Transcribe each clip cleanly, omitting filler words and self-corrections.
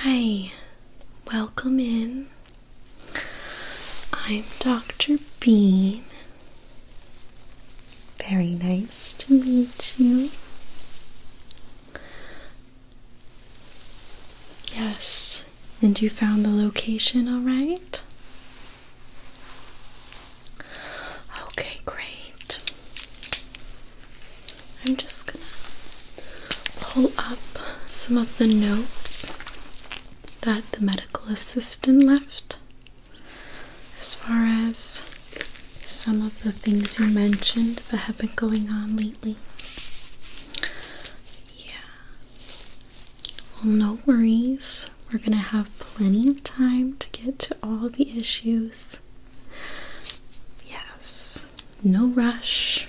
Hi, welcome in. I'm Dr. Bean. Very nice to meet you. Yes, and you found the location all right? Okay, great. I'm just gonna pull up some of the notes that the medical assistant left as far as some of the things you mentioned that have been going on lately. Yeah. Well, no worries. We're gonna have plenty of time to get to all the issues. Yes. No rush.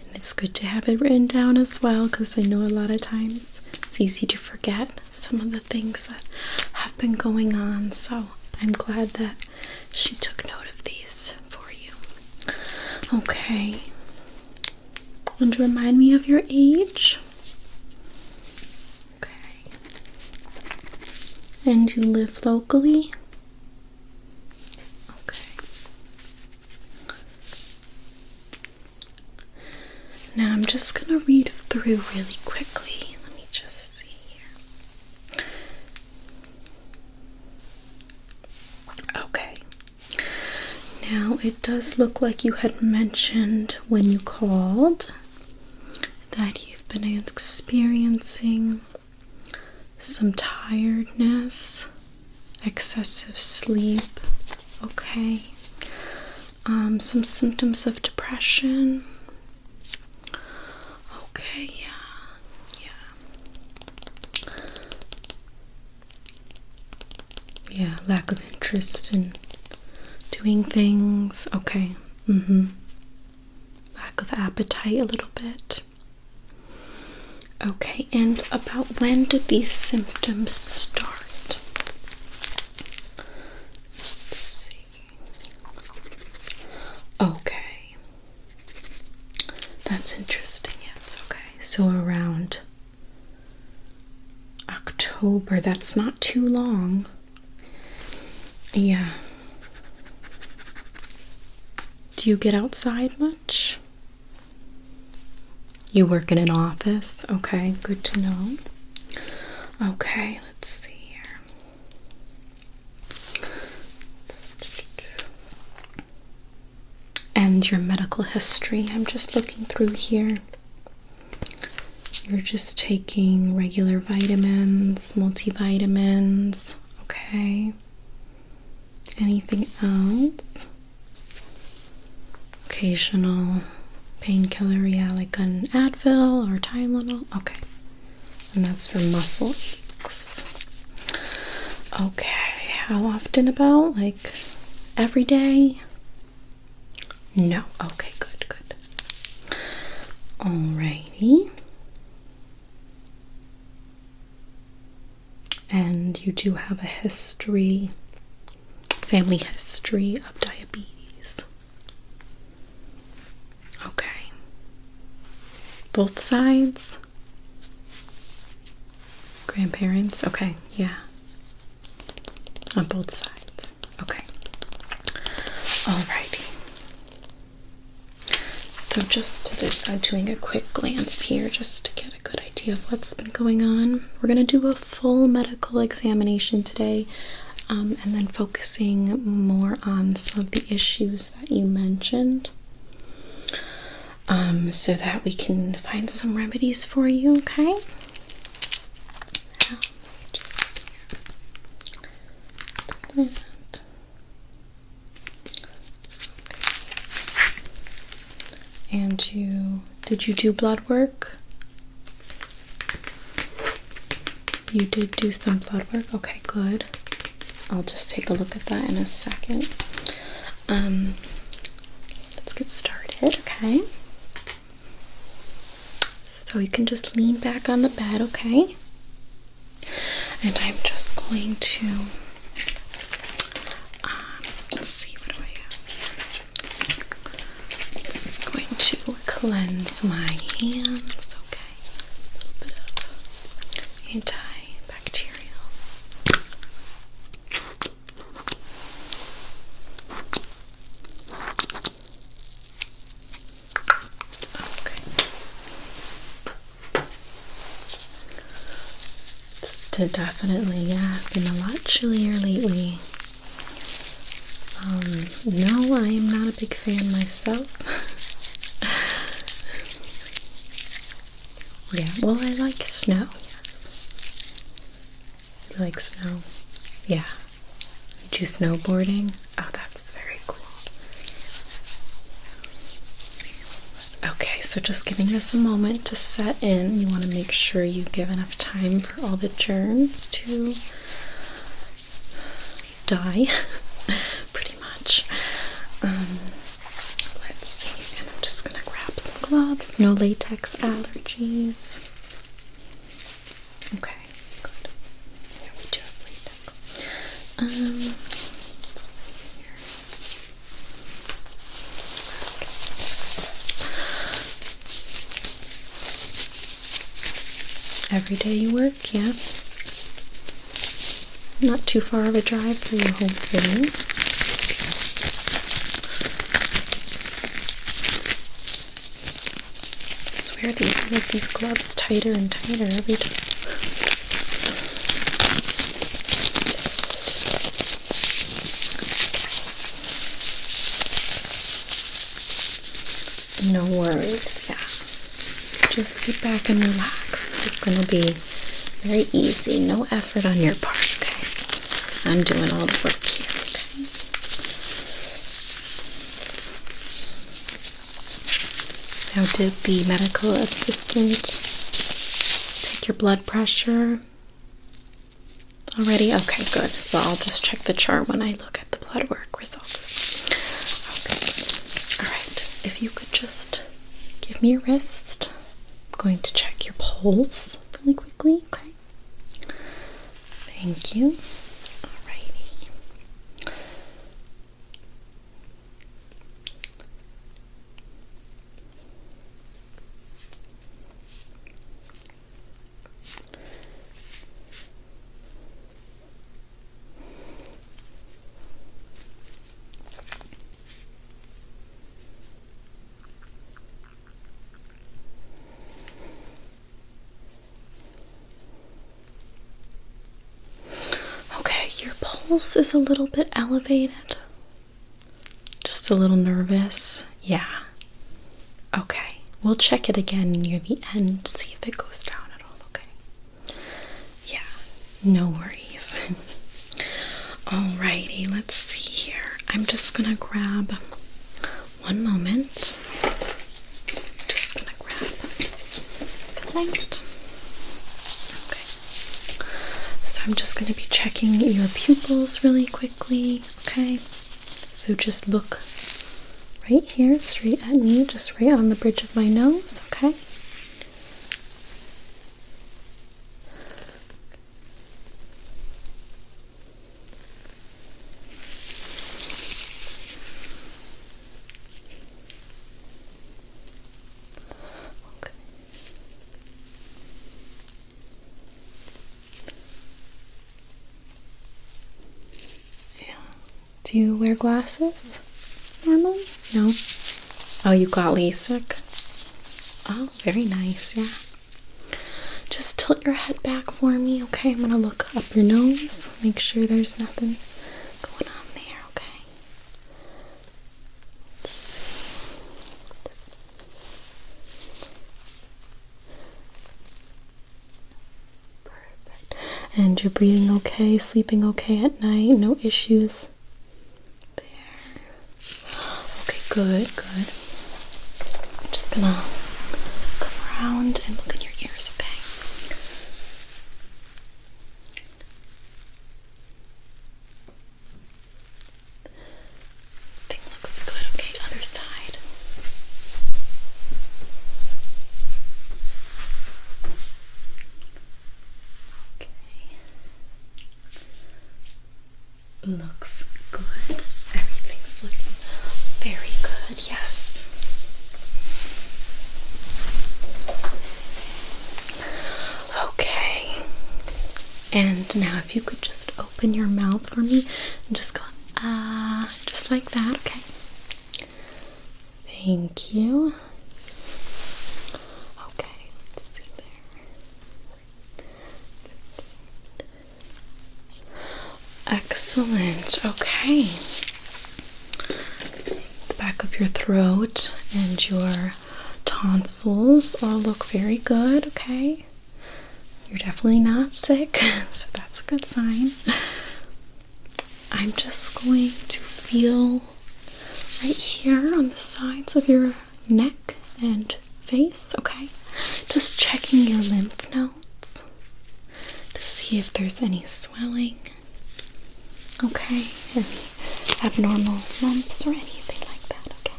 And it's good to have it written down as well, because I know a lot of times it's easy to forget some of the things that have been going on. So I'm glad that she took note of these for you. Okay. And remind me of your age. Okay. And you live locally? Okay. Now I'm just gonna read through really quickly. Let me just see here. Okay. Now it does look like you had mentioned when you called that you've been experiencing some tiredness, excessive sleep, okay, some symptoms of depression. Okay, yeah, lack of interest in doing things. Okay, lack of appetite a little bit. Okay, and about when did these symptoms start? Let's see. Okay. That's interesting, yes, okay. So around October, that's not too long. Yeah. Do you get outside much? You work in an office? Okay, good to know. Okay, let's see here. And your medical history. I'm just looking through here. You're just taking regular vitamins, multivitamins. Okay. Anything else? Occasional painkiller, yeah, like an Advil or Tylenol. Okay. And that's for muscle aches. Okay. How often about? Like every day? No. Okay, good. Alrighty. And you do have a history, family history of diabetes. Okay. Both sides? Grandparents? Okay, yeah. On both sides. Okay. Alrighty. So just doing a quick glance here just to get a good idea of what's been going on. We're going to do a full medical examination today, and then focusing more on some of the issues that you mentioned, so that we can find some remedies for you, okay? And did you do blood work? You did do some blood work? Okay, good. I'll just take a look at that in a second. Let's get started, okay? So you can just lean back on the bed, okay? And I'm just going to, let's see, what do I have here? This is going to cleanse my hands, okay? A little bit of antibacterial. Definitely, yeah. Been a lot chillier lately. No, I am not a big fan myself. Yeah, well, I like snow, yes. You like snow? Yeah. You do snowboarding? Oh, that's very cool. Okay, so just giving this a moment to set in. You want to make sure you give enough time for all the germs to die, pretty much. Let's see, and I'm just gonna grab some gloves. No latex allergies. Okay, good. Yeah, we do have latex. Let's see here. Every day you work, yeah. Not too far of a drive for you, hopefully. I swear these make these gloves tighter and tighter every time. No worries, yeah. Just sit back and relax. It's just gonna be very easy. No effort on your part, okay? I'm doing all the work here, okay? Now, did the medical assistant take your blood pressure already? Okay, good. So I'll just check the chart when I look at the blood work results. Okay. Alright, if you could just give me your wrist. I'm going to check your pulse really quickly, okay? Thank you. Alrighty. Your pulse is a little bit elevated. Just a little nervous. Yeah. Okay. We'll check it again near the end, see if it goes down at all, okay? Yeah. No worries. Alrighty, let's see here. I'm just gonna grab one moment. Just gonna grab the light. So I'm just going to be checking your pupils really quickly, okay? So just look right here, straight at me, just right on the bridge of my nose, okay? Do you wear glasses normally? No? Oh, you got LASIK? Oh, very nice, yeah. Just tilt your head back for me, okay? I'm gonna look up your nose, make sure there's nothing going on there, okay? Let's see. Perfect. And you're breathing okay, sleeping okay at night, no issues? Good, good. I'm just gonna come around and look in your ears, okay? Everything looks good, okay? Other side. Okay. Looks good. Everything's looking very good, yes. Okay. And now if you could just open your mouth for me and just go, just like that, okay? Thank you. Okay, let's see there. Excellent. Okay. The back of your throat and your tonsils all look very good, okay? You're definitely not sick, so that's a good sign. I'm just going to feel right here on the sides of your neck and face, okay? Just checking your lymph nodes to see if there's any swelling, okay? Any abnormal lumps or anything like that, okay?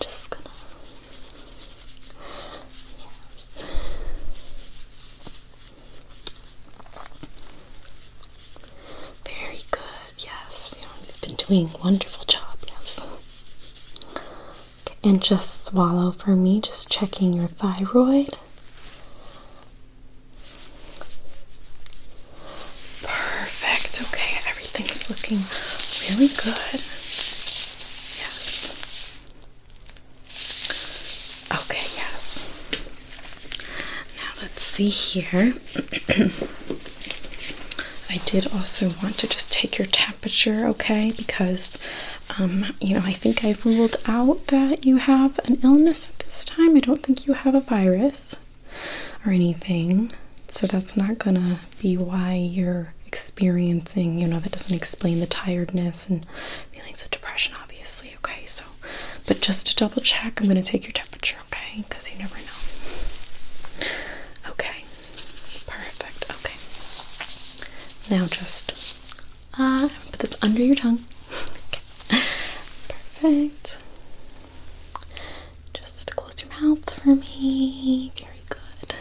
Just gonna... Yes. Very good, yes. You've been doing a wonderful job, yes. Okay, and just swallow for me, just checking your thyroid. Perfect, okay, everything's looking really good. Yes. Okay, yes. Now let's see here. I did also want to just take your temperature, okay, because I think I've ruled out that you have an illness at this time. I don't think you have a virus or anything, so that's not gonna be why you're experiencing, that doesn't explain the tiredness and feelings of depression, obviously, okay? So, but just to double check, I'm gonna take your temperature, okay? Because you never know. Okay, perfect, okay. Now just, put this under your tongue. Perfect. Just close your mouth for me. Very good.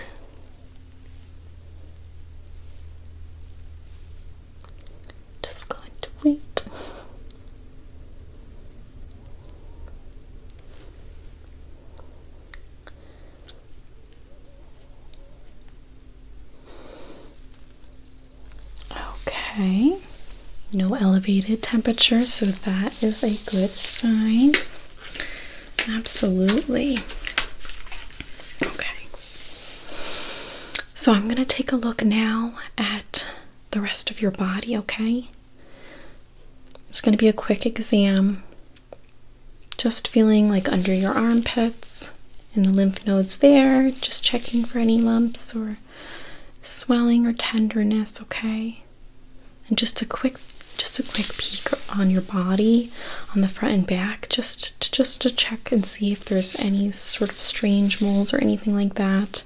Just going to wait. Okay. No elevated temperature, so that is a good sign. Absolutely. Okay. So I'm going to take a look now at the rest of your body, okay? It's going to be a quick exam. Just feeling like under your armpits and the lymph nodes there, just checking for any lumps or swelling or tenderness, okay? And just a quick peek on your body, on the front and back, just to check and see if there's any sort of strange moles or anything like that.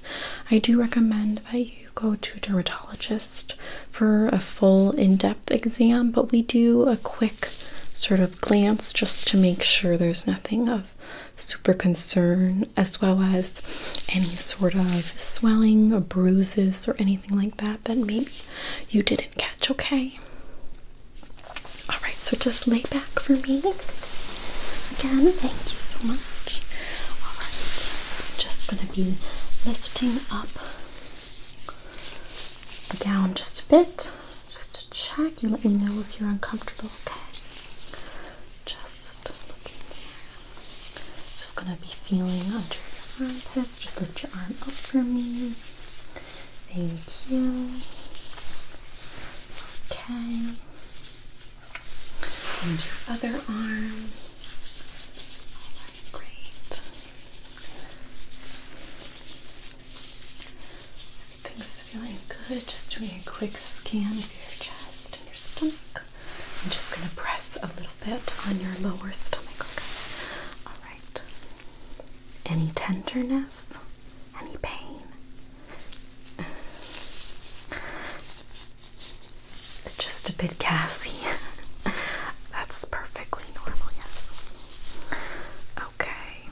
I do recommend that you go to a dermatologist for a full in-depth exam, but we do a quick sort of glance just to make sure there's nothing of super concern, as well as any sort of swelling or bruises or anything like that that maybe you didn't catch, okay? Alright, so just lay back for me. Again, thank you so much. Alright, I'm just going to be lifting up the gown just a bit, just to check. You let me know if you're uncomfortable, okay? Just looking here. Just going to be feeling under your armpits. Just lift your arm up for me. Thank you. Okay. And your other arm. Alright, great. Everything's feeling good. Just doing a quick scan of your chest and your stomach. I'm just going to press a little bit on your lower stomach, okay? Alright. Any tenderness? Any pain? It's just a bit gassy. That's perfectly normal, yes. Okay.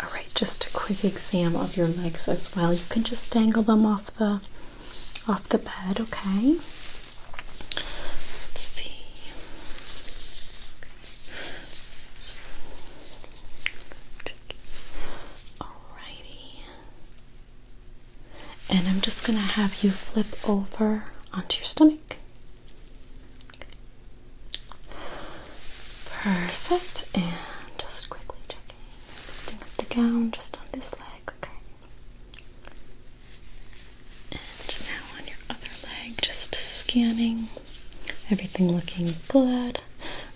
Alright, just a quick exam of your legs as well. You can just dangle them off the bed, okay? Let's see. Alrighty. And I'm just gonna have you flip over onto your stomach. Perfect. And just quickly checking. Lifting up the gown just on this leg, okay? And now on your other leg, just scanning. Everything looking good.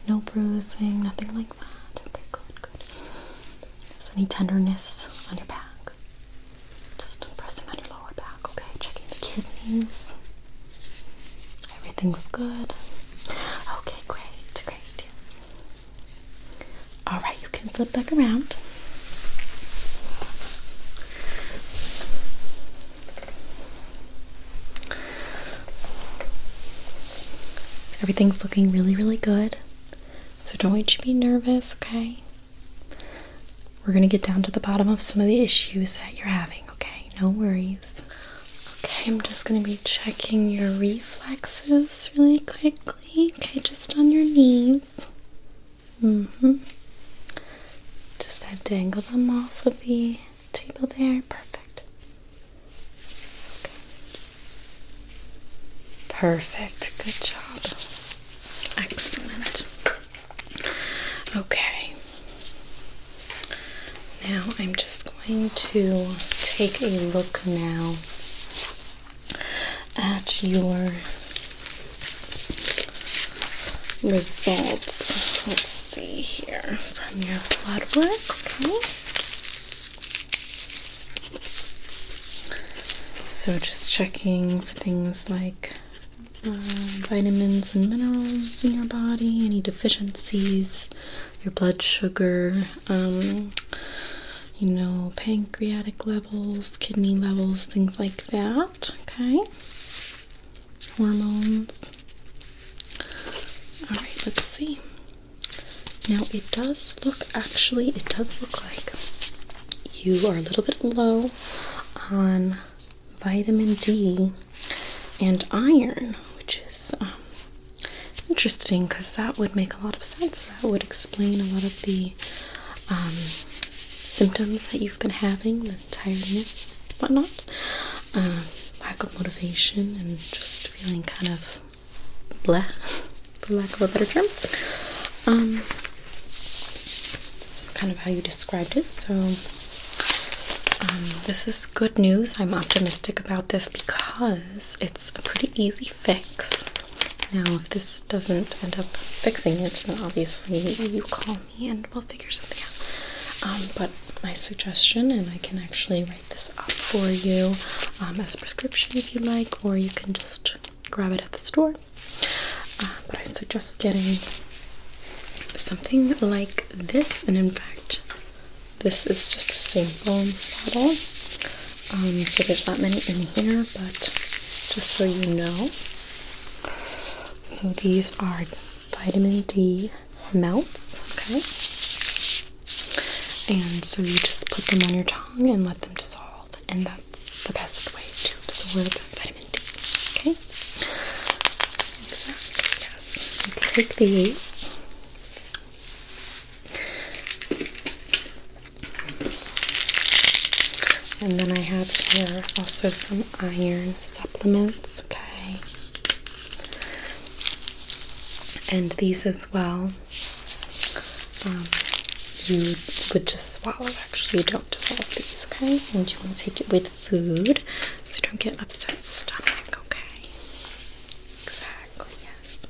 No bruising, nothing like that. Okay, good. Is any tenderness on your back? Just pressing on your lower back, okay? Checking the kidneys. Everything's good. Okay, great. Alright, you can flip back around. Everything's looking really, really good. So don't want you to be nervous, okay? We're gonna get down to the bottom of some of the issues that you're having, okay? No worries. Okay, I'm just gonna be checking your reflexes really quickly. Okay, just on your knees. Just had to angle them off of the table there. Perfect. Okay. Perfect. Good job. Excellent. Okay. Now I'm just going to take a look now at your results. Let's see here from your blood work, okay? So just checking for things like vitamins and minerals in your body, any deficiencies, your blood sugar, pancreatic levels, kidney levels, things like that, okay? Hormones. Alright, let's see. Now it does look like you are a little bit low on vitamin D and iron, which is interesting because that would make a lot of sense. That would explain a lot of the symptoms that you've been having, the tiredness, whatnot, lack of motivation, and just feeling kind of bleh, for lack of a better term. That's kind of how you described it. So this is good news. I'm optimistic about this because it's a pretty easy fix. Now, if this doesn't end up fixing it, then obviously you call me and we'll figure something out. But my suggestion, and I can actually write this up for you as a prescription if you like, or you can just grab it at the store. But I suggest getting something like this, and in fact, this is just a sample bottle. So there's not many in here, but just so you know. So these are vitamin D melts, okay? And so you just put them on your tongue and let them dissolve, and that's the best way to absorb vitamin D, okay? Exactly, yes. So you can take these. And then I have here also some iron supplements, okay? And these as well, you would just swallow. Actually, you don't dissolve these, okay? And you want to take it with food so you don't get upset stomach, okay? Exactly, yes.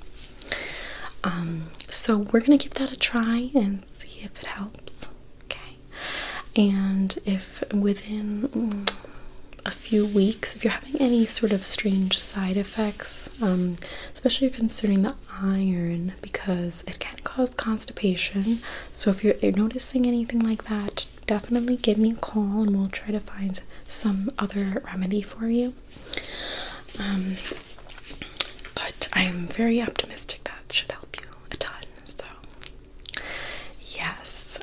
So we're going to give that a try and see if it helps, okay? And if within a few weeks, if you're having any sort of strange side effects, especially concerning the iron, because it can cause constipation. So if you're noticing anything like that, definitely give me a call and we'll try to find some other remedy for you. But I'm very optimistic that should help you a ton. So yes,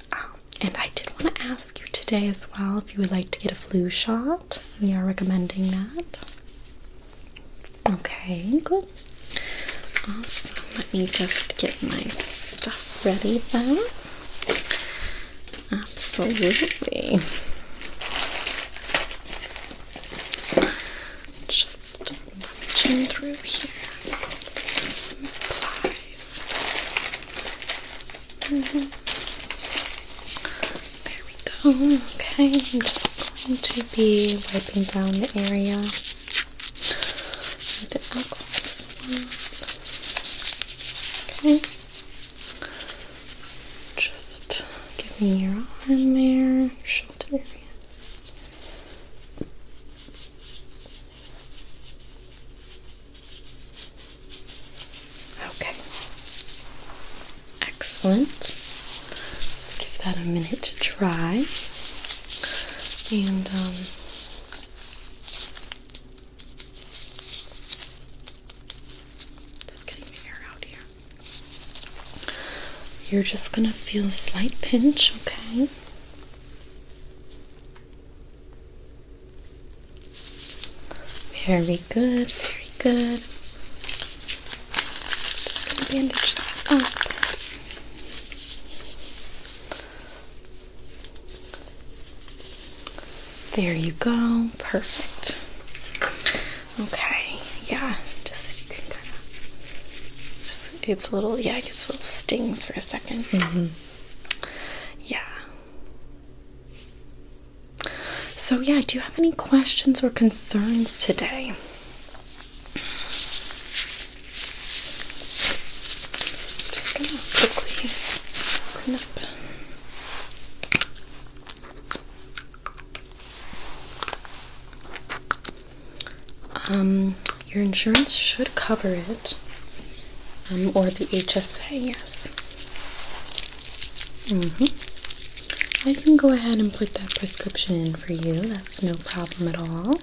and I did want to ask you today as well if you would like to get a flu shot. We are recommending that. Okay, good. Awesome. Let me just get my stuff ready then. Absolutely. Just rummaging through here. Some supplies. There we go. Okay, I'm just going to be wiping down the area with an alcohol swab. area. Okay. Excellent. Just give that a minute to dry. And just getting the hair out here. You're just gonna feel a slight pinch, okay? Very good, very good. Just gonna bandage that up. There you go. Perfect. Okay. Yeah. Just you can kind of. It's a little. Yeah. It gets little stings for a second. Yeah. So yeah. Do you have any questions or concerns today? Just gonna quickly clean up. Your insurance should cover it, or the HSA, yes. I can go ahead and put that prescription in for you. That's no problem at all.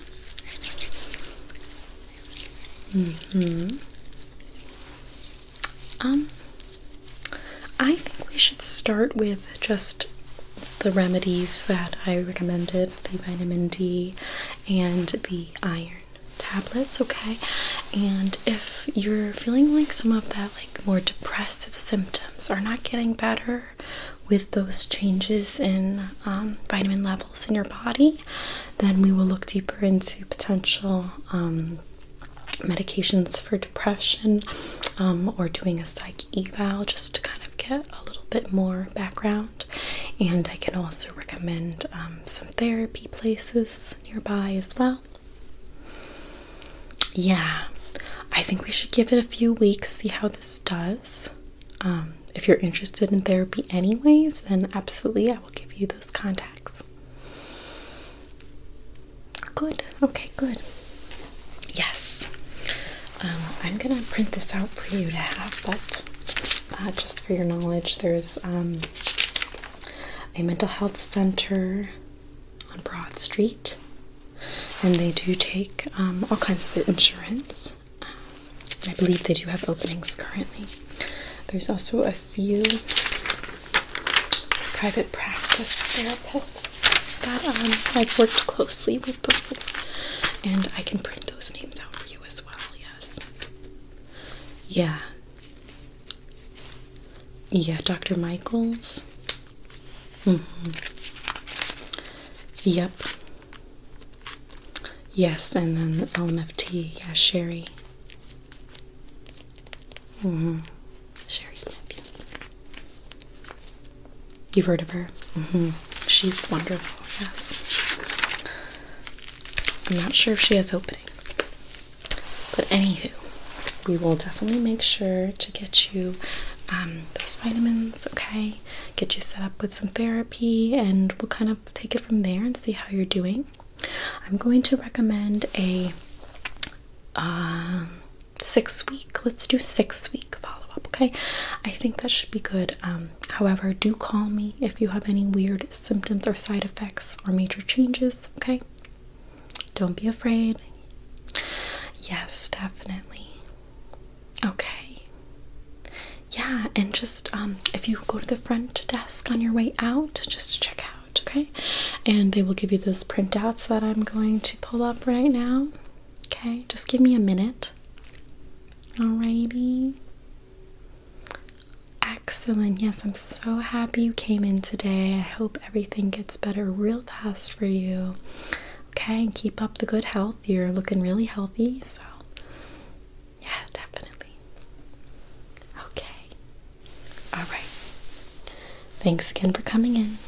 I think we should start with just the remedies that I recommended, the vitamin D and the iron tablets, okay? And if you're feeling like some of that like more depressive symptoms are not getting better with those changes in vitamin levels in your body, then we will look deeper into potential medications for depression, or doing a psych eval just to kind of get a little bit more background. And I can also recommend some therapy places nearby as well. Yeah, I think we should give it a few weeks, see how this does. If you're interested in therapy anyways, then absolutely I will give you those contacts. Good. Okay, good. Yes. I'm gonna print this out for you to have, but just for your knowledge, there's a mental health center on Broad Street, and they do take all kinds of insurance. I believe they do have openings currently. There's also a few private practice therapists that I've worked closely with before, and I can print those names out for you as well. Yes. Yeah. Yeah, Dr. Michaels. Yep. Yes, and then the LMFT. Yeah, Sherry. Sherry Smith. You've heard of her? She's wonderful, yes. I'm not sure if she has opening. But anywho, we will definitely make sure to get you those vitamins, okay? Get you set up with some therapy, and we'll kind of take it from there and see how you're doing. I'm going to recommend a 6-week. Let's do 6-week follow-up, okay? I think that should be good. However, do call me if you have any weird symptoms or side effects or major changes, okay? Don't be afraid. Yes, definitely. Okay. Yeah, and just if you go to the front desk on your way out, just check out, okay? And they will give you those printouts that I'm going to pull up right now. Okay, just give me a minute. Alrighty. Excellent. Yes, I'm so happy you came in today. I hope everything gets better real fast for you. Okay, and keep up the good health. You're looking really healthy, so yeah, definitely. Okay. Alright. Thanks again for coming in.